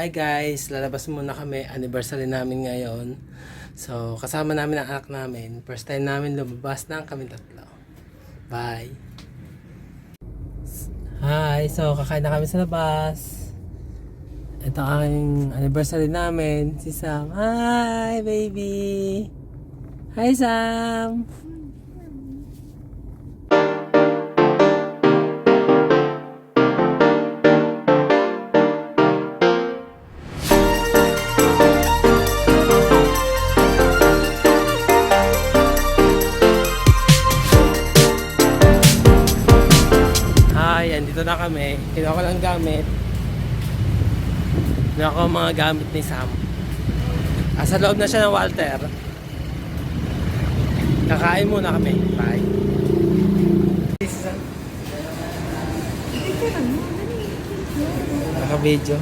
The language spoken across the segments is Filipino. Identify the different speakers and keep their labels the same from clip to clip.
Speaker 1: Hi guys, lalabas muna kami. Anniversary namin ngayon. So, kasama namin ang anak namin. First time namin lumabas ng kami tatlo. Bye! Hi! So, kakain na kami sa labas. Ito ang anniversary namin. Si Sam. Hi, baby! Hi, Sam! Andito na kami. Kinuha ko lang gamit. Kinuha ko mga gamit ni Sam. Sa loob na siya ng Walter. Kakain muna kami. Bye. Naka-video.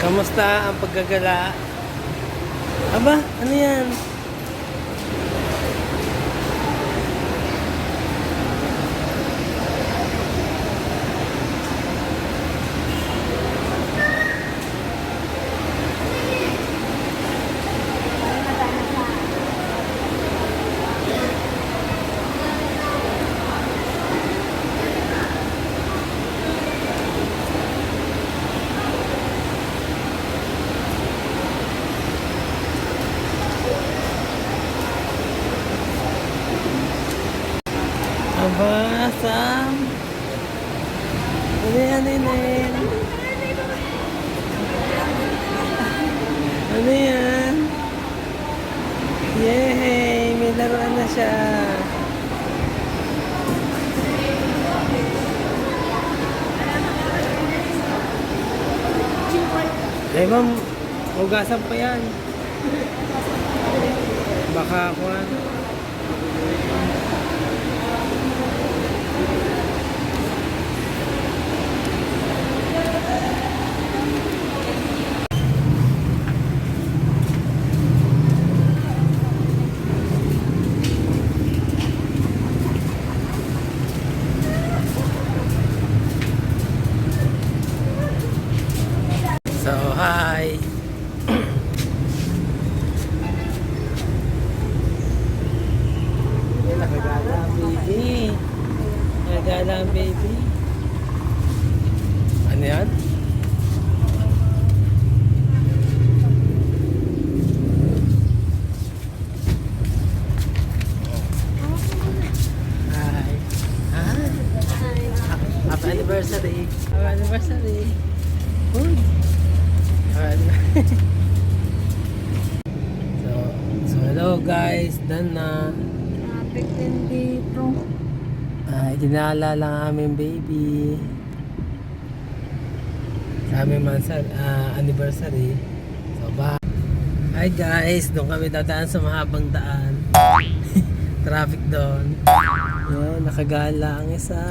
Speaker 1: Kamusta ang paggagala? Aba, ano yan? Aba, Sam? Ano yan, Inen? Ano yan? Yay! May laruan na siya. Ay, ma'am, ugasan pa yan. Baka ako So, hi! Nakagala ang baby. Nakagala ang baby. Ano yan? Hi! Hi! Happy anniversary! Happy anniversary! Good! So hello guys, done na.
Speaker 2: Traffic din dito.
Speaker 1: Dinala lang ang aming baby sa aming anniversary. So bye. Hi guys, doon kami dadaan sa mahabang daan. Traffic doon. Yan, nakagala ang isa.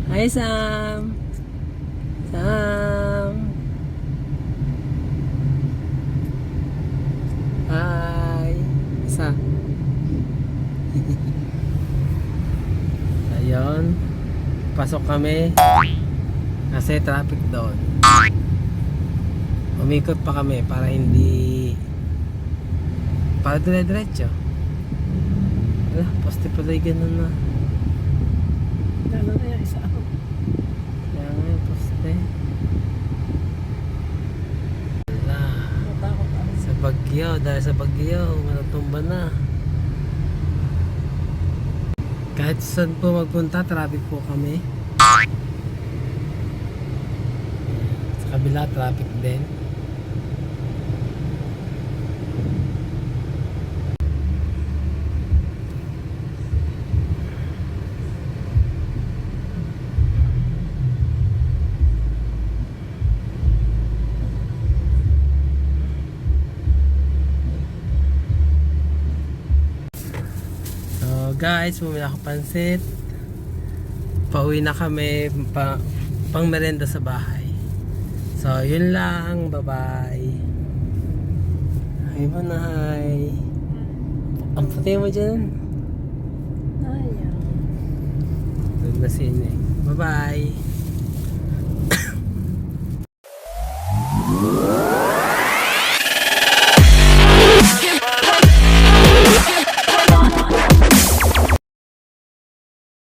Speaker 1: Hi Sam! Sam! Hi! Isa. Ayun. Pasok kami. Kasi traffic doon. Umikot pa kami para hindi para dire-diretso. Wala, poste pala yung ganun na.
Speaker 2: Lalo na yung isa ako.
Speaker 1: Kaya nga yung poste. Wala.
Speaker 2: Natakot ako.
Speaker 1: Sa Bagyo, dahil sa Bagyo, matutumba na. Kahit saan po magpunta, traffic po kami. Sa kabila, traffic din. guys, bumili ako pansit. Pauwi na kami pang merenda sa bahay. So, yun lang. Bye-bye. Hi, Manay. Ang puti mo dyan.
Speaker 2: Ayaw.
Speaker 1: Doon na si Ineng. Bye-bye.